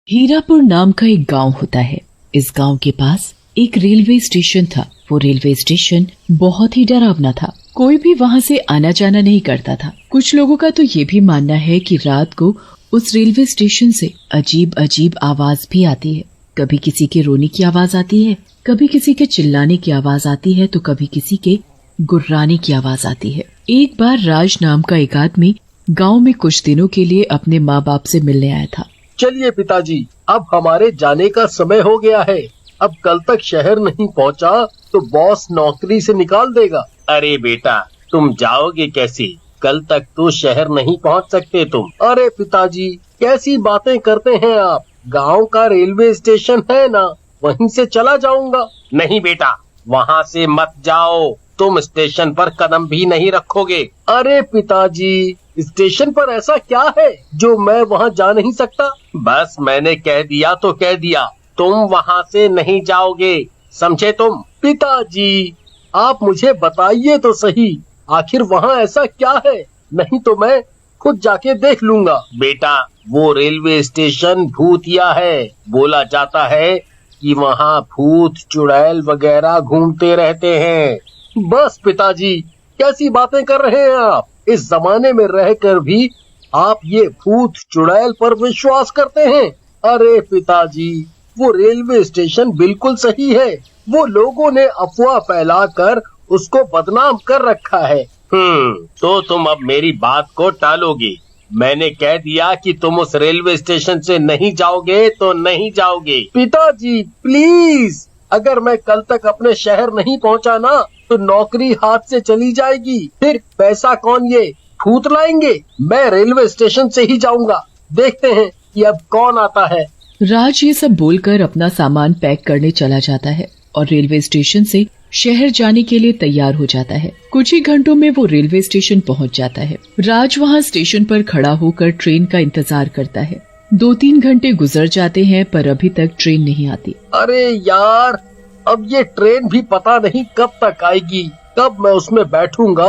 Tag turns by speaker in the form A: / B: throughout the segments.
A: हीरापुर नाम का एक गांव होता है। इस गांव के पास एक रेलवे स्टेशन था। वो रेलवे स्टेशन बहुत ही डरावना था। कोई भी वहां से आना जाना नहीं करता था। कुछ लोगों का तो ये भी मानना है कि रात को उस रेलवे स्टेशन से अजीब अजीब आवाज भी आती है। कभी किसी के रोने की आवाज आती है, कभी किसी के चिल्लाने की आवाज आती है, तो कभी किसी के गुर्राने की आवाज आती है। एक बार राज नाम का एक आदमी गांव में कुछ दिनों के लिए अपने माँ बाप से मिलने आया था।
B: चलिए पिताजी, अब हमारे जाने का समय हो गया है। अब कल तक शहर नहीं पहुंचा तो बॉस नौकरी से निकाल देगा।
C: अरे बेटा, तुम जाओगे कैसे? कल तक तो शहर नहीं पहुंच सकते तुम।
B: अरे पिताजी, कैसी बातें करते हैं आप? गांव का रेलवे स्टेशन है ना, वहीं से चला जाऊंगा।
C: नहीं बेटा, वहाँ से मत जाओ। तुम स्टेशन पर कदम भी नहीं रखोगे।
B: अरे पिताजी, स्टेशन पर ऐसा क्या है जो मैं वहाँ जा नहीं सकता?
C: बस मैंने कह दिया तो कह दिया, तुम वहाँ से नहीं जाओगे, समझे तुम?
B: पिताजी, आप मुझे बताइए तो सही, आखिर वहाँ ऐसा क्या है? नहीं तो मैं खुद जाके देख लूंगा।
C: बेटा, वो रेलवे स्टेशन भूतिया है। बोला जाता है कि वहाँ भूत चुड़ैल वगैरह घूमते रहते हैं।
B: बस पिताजी, कैसी बातें कर रहे हैं आप? इस जमाने में रहकर भी आप ये भूत चुड़ैल पर विश्वास करते हैं? अरे पिताजी, वो रेलवे स्टेशन बिल्कुल सही है। वो लोगों ने अफवाह फैलाकर उसको बदनाम कर रखा है।
C: तो तुम अब मेरी बात को टालोगे। मैंने कह दिया कि तुम उस रेलवे स्टेशन से नहीं जाओगे तो नहीं जाओगे।
B: पिताजी प्लीज, अगर मैं कल तक अपने शहर नहीं पहुंचा ना तो नौकरी हाथ से चली जाएगी। फिर पैसा कौन ये भूत लाएंगे? मैं रेलवे स्टेशन से ही जाऊंगा। देखते हैं कि अब कौन आता है।
A: राज ये सब बोलकर अपना सामान पैक करने चला जाता है और रेलवे स्टेशन से शहर जाने के लिए तैयार हो जाता है। कुछ ही घंटों में वो रेलवे स्टेशन पहुंच जाता है। राज वहां स्टेशन पर खड़ा होकर ट्रेन का इंतजार करता है। 2-3 घंटे गुजर जाते हैं पर अभी तक ट्रेन नहीं आती।
B: अरे यार, अब ये ट्रेन भी पता नहीं कब तक आएगी। कब मैं उसमें बैठूंगा,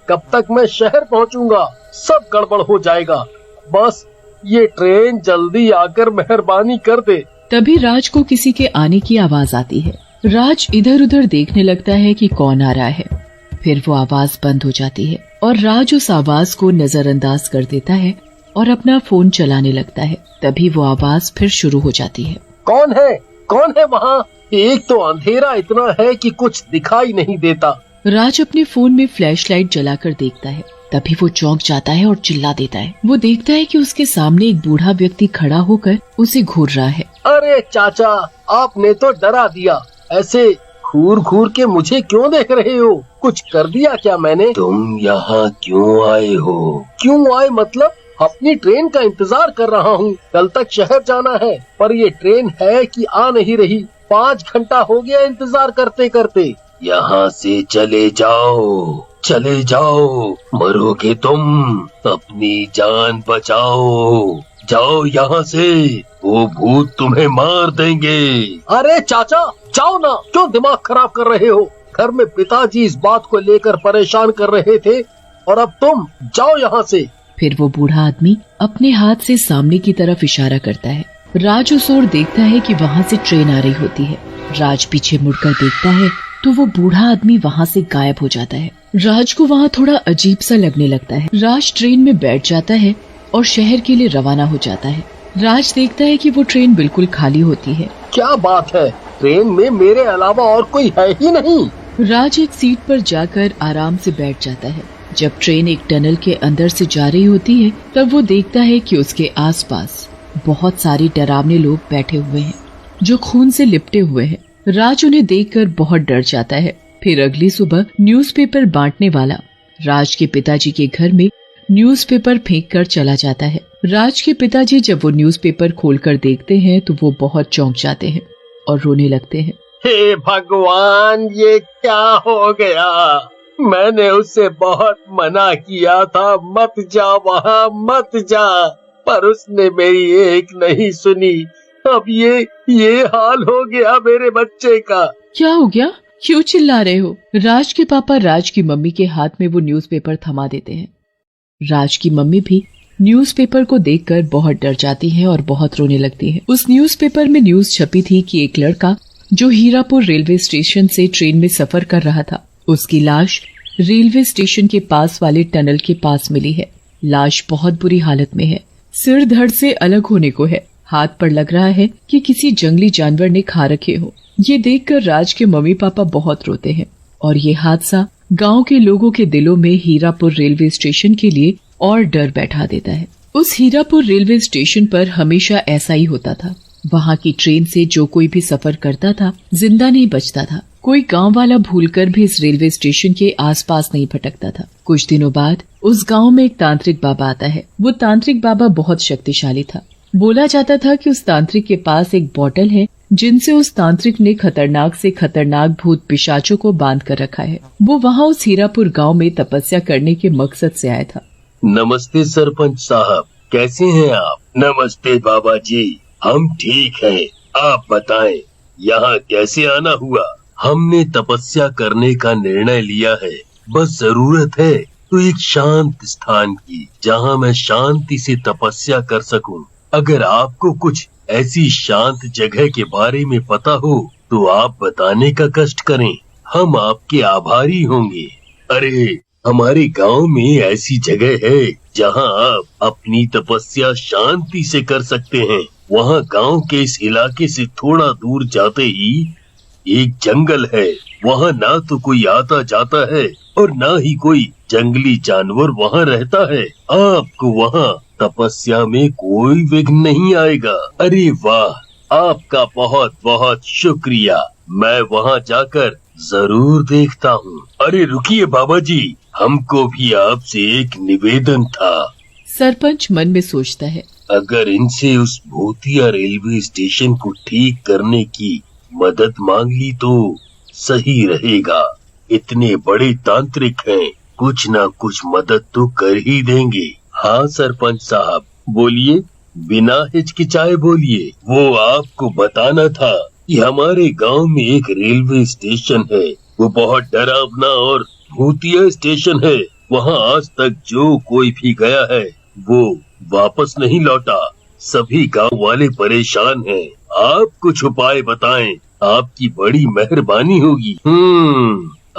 B: कब तक मैं शहर पहुंचूंगा, सब गड़बड़ हो जाएगा। बस ये ट्रेन जल्दी आकर मेहरबानी कर दे।
A: तभी राज को किसी के आने की आवाज आती है। राज इधर उधर देखने लगता है कि कौन आ रहा है। फिर वो आवाज बंद हो जाती है और राज उस आवाज को नजरअंदाज कर देता है और अपना फोन चलाने लगता है। तभी वो आवाज फिर शुरू हो जाती है।
B: कौन है? कौन है वहाँ? एक तो अंधेरा इतना है कि कुछ दिखाई नहीं देता।
A: राज अपने फोन में फ्लैशलाइट जलाकर देखता है। तभी वो चौंक जाता है और चिल्ला देता है। वो देखता है कि उसके सामने एक बूढ़ा व्यक्ति खड़ा होकर उसे घूर रहा है।
B: अरे चाचा, आपने तो डरा दिया। ऐसे घूर घूर के मुझे क्यों देख रहे हो? कुछ कर दिया क्या मैंने?
C: तुम यहाँ क्यों आए हो?
B: क्यों आए मतलब? अपनी ट्रेन का इंतजार कर रहा हूँ। कल तक शहर जाना है, पर ये ट्रेन है कि आ नहीं रही। 5 घंटा हो गया इंतजार करते करते।
C: यहाँ से चले जाओ, चले जाओ, मरोगे तुम। अपनी जान बचाओ, जाओ यहाँ से, वो भूत तुम्हें मार देंगे।
B: अरे चाचा, जाओ ना, क्यों दिमाग खराब कर रहे हो? घर में पिताजी इस बात को लेकर परेशान कर रहे थे और अब तुम जाओ यहाँ से।
A: फिर वो बूढ़ा आदमी अपने हाथ से सामने की तरफ इशारा करता है। राज उस ओर देखता है कि वहाँ से ट्रेन आ रही होती है। राज पीछे मुड़कर देखता है तो वो बूढ़ा आदमी वहाँ से गायब हो जाता है। राज को वहाँ थोड़ा अजीब सा लगने लगता है। राज ट्रेन में बैठ जाता है और शहर के लिए रवाना हो जाता है। राज देखता है कि वो ट्रेन बिल्कुल खाली होती है।
B: क्या बात है, ट्रेन में मेरे अलावा और कोई है ही नहीं।
A: राज एक सीट पर जाकर आराम से बैठ जाता है। जब ट्रेन एक टनल के अंदर से जा रही होती है तब वो देखता है कि उसके आसपास बहुत सारे डरावने लोग बैठे हुए हैं जो खून से लिपटे हुए हैं। राज उन्हें देखकर बहुत डर जाता है। फिर अगली सुबह न्यूज़पेपर बांटने वाला राज के पिताजी के घर में न्यूज़पेपर फेंक कर चला जाता है। राज के पिताजी जब वो न्यूज़पेपर खोलकर देखते हैं तो वो बहुत चौंक जाते हैं और रोने लगते हैं।
B: हे भगवान, ये क्या हो गया? मैंने उससे बहुत मना किया था, मत जा वहाँ, मत जा, पर उसने मेरी एक नहीं सुनी। अब ये हाल हो गया मेरे बच्चे का।
A: क्या हो गया? क्यों चिल्ला रहे हो? राज के पापा राज की मम्मी के हाथ में वो न्यूज़पेपर थमा देते हैं। राज की मम्मी भी न्यूज़पेपर को देखकर बहुत डर जाती है और बहुत रोने लगती है। उस न्यूज़पेपर में न्यूज़ छपी थी कि एक लड़का जो हीरापुर रेलवे स्टेशन से ट्रेन में सफर कर रहा था, उसकी लाश रेलवे स्टेशन के पास वाले टनल के पास मिली है। लाश बहुत बुरी हालत में है, सिर धड़ से अलग होने को है, हाथ पर लग रहा है कि किसी जंगली जानवर ने खा रखे हो। ये देखकर राज के मम्मी पापा बहुत रोते हैं और ये हादसा गांव के लोगों के दिलों में हीरापुर रेलवे स्टेशन के लिए और डर बैठा देता है। उस हीरापुर रेलवे स्टेशन पर हमेशा ऐसा ही होता था। वहाँ की ट्रेन से जो कोई भी सफर करता था जिंदा नहीं बचता था। कोई गांव वाला भूलकर भी इस रेलवे स्टेशन के आसपास नहीं भटकता था। कुछ दिनों बाद उस गांव में एक तांत्रिक बाबा आता है। वो तांत्रिक बाबा बहुत शक्तिशाली था। बोला जाता था कि उस तांत्रिक के पास एक बोतल है जिनसे उस तांत्रिक ने खतरनाक से खतरनाक भूत पिशाचों को बांध कर रखा है। वो वहाँ उस हीरापुर गांव में तपस्या करने के मकसद से आया था।
C: नमस्ते सरपंच साहब, कैसे हैं आप? नमस्ते बाबा जी, हम ठीक हैं। आप बताएं, यहाँ कैसे आना हुआ? हमने तपस्या करने का निर्णय लिया है। बस जरूरत है तो एक शांत स्थान की, जहाँ मैं शांति से तपस्या कर सकूं। अगर आपको कुछ ऐसी शांत जगह के बारे में पता हो तो आप बताने का कष्ट करें, हम आपके आभारी होंगे। अरे, हमारे गांव में ऐसी जगह है जहां आप अपनी तपस्या शांति से कर सकते हैं। वहां गांव के इस इलाके से थोड़ा दूर जाते ही एक जंगल है। वहां ना तो कोई आता जाता है और ना ही कोई जंगली जानवर वहां रहता है। आपको वहां तपस्या में कोई विघ्न नहीं आएगा। अरे वाह, आपका बहुत बहुत शुक्रिया। मैं वहां जाकर जरूर देखता हूँ। अरे रुकिए बाबा जी, हमको भी आपसे एक निवेदन था।
A: सरपंच मन में सोचता है,
C: अगर इनसे उस भूतिया रेलवे स्टेशन को ठीक करने की मदद मांग ली तो सही रहेगा। इतने बड़े तांत्रिक हैं, कुछ ना कुछ मदद तो कर ही देंगे। हाँ सरपंच साहब, बोलिए, बिना हिचकिचाए बोलिए। वो आपको बताना था कि हमारे गांव में एक रेलवे स्टेशन है। वो बहुत डरावना और भूतिया स्टेशन है। वहाँ आज तक जो कोई भी गया है वो वापस नहीं लौटा। सभी गांव वाले परेशान हैं। आप कुछ उपाय बताएं, आपकी बड़ी मेहरबानी होगी।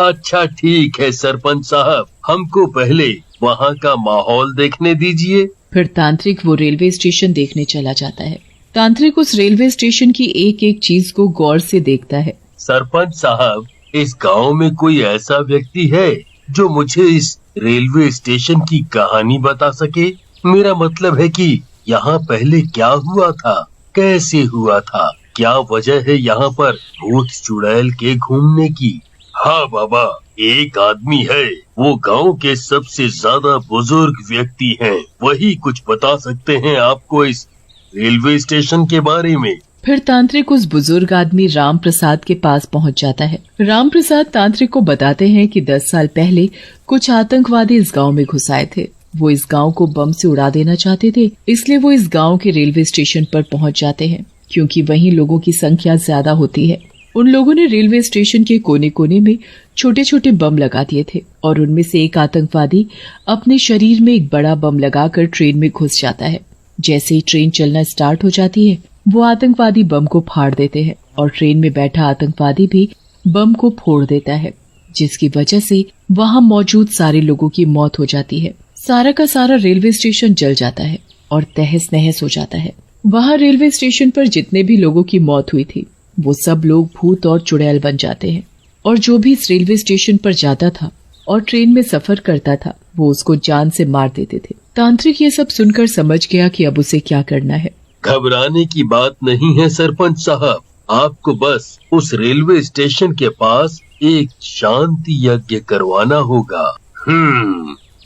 C: अच्छा ठीक है सरपंच साहब, हमको पहले वहाँ का माहौल देखने दीजिए।
A: फिर तांत्रिक वो रेलवे स्टेशन देखने चला जाता है। तांत्रिक उस रेलवे स्टेशन की एक एक चीज को गौर से देखता है।
C: सरपंच साहब, इस गांव में कोई ऐसा व्यक्ति है जो मुझे इस रेलवे स्टेशन की कहानी बता सके? मेरा मतलब है कि यहाँ पहले क्या हुआ था, कैसे हुआ था, क्या वजह है यहाँ पर भूत चुड़ैल के घूमने की? हाँ बाबा, एक आदमी है, वो गांव के सबसे ज्यादा बुजुर्ग व्यक्ति हैं। वही कुछ बता सकते हैं आपको इस रेलवे स्टेशन के बारे में।
A: फिर तांत्रिक उस बुजुर्ग आदमी राम प्रसाद के पास पहुंच जाता है। राम प्रसाद तांत्रिक को बताते हैं कि 10 साल पहले कुछ आतंकवादी इस गांव में घुस आए थे। वो इस गांव को बम से उड़ा देना चाहते थे, इसलिए वो इस गांव के रेलवे स्टेशन पर पहुंच जाते हैं, क्योंकि वहीं लोगों की संख्या ज्यादा होती है। उन लोगों ने रेलवे स्टेशन के कोने कोने में छोटे छोटे बम लगा दिए थे और उनमें से एक आतंकवादी अपने शरीर में एक बड़ा बम लगाकर ट्रेन में घुस जाता है। जैसे ही ट्रेन चलना स्टार्ट हो जाती है, वो आतंकवादी बम को फाड़ देते हैं और ट्रेन में बैठा आतंकवादी भी बम को फोड़ देता है, जिसकी वजह से वहां मौजूद सारे लोगों की मौत हो जाती है। सारा का सारा रेलवे स्टेशन जल जाता है और तहस नहस हो जाता है। वहां रेलवे स्टेशन पर जितने भी लोगों की मौत हुई थी वो सब लोग भूत और चुड़ैल बन जाते हैं, और जो भी इस रेलवे स्टेशन पर जाता था और ट्रेन में सफर करता था वो उसको जान से मार देते थे। तांत्रिक ये सब सुनकर समझ गया कि अब उसे क्या करना है।
C: घबराने की बात नहीं है सरपंच साहब, आपको बस उस रेलवे स्टेशन के पास एक शांति यज्ञ करवाना होगा।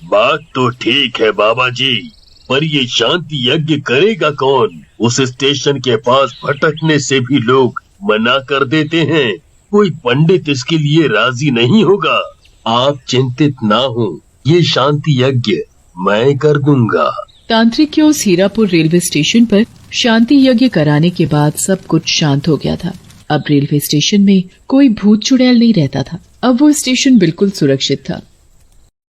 C: बात तो ठीक है बाबा जी, पर ये शांति यज्ञ करेगा कौन? उस स्टेशन के पास भटकने से भी लोग मना कर देते हैं। कोई पंडित इसके लिए राजी नहीं होगा। आप चिंतित ना हो, ये शांति यज्ञ मैं कर दूंगा।
A: तांत्रिक के उस हीरापुर रेलवे स्टेशन पर शांति यज्ञ कराने के बाद सब कुछ शांत हो गया था। अब रेलवे स्टेशन में कोई भूत चुड़ैल नहीं रहता था। अब वो स्टेशन बिल्कुल सुरक्षित था।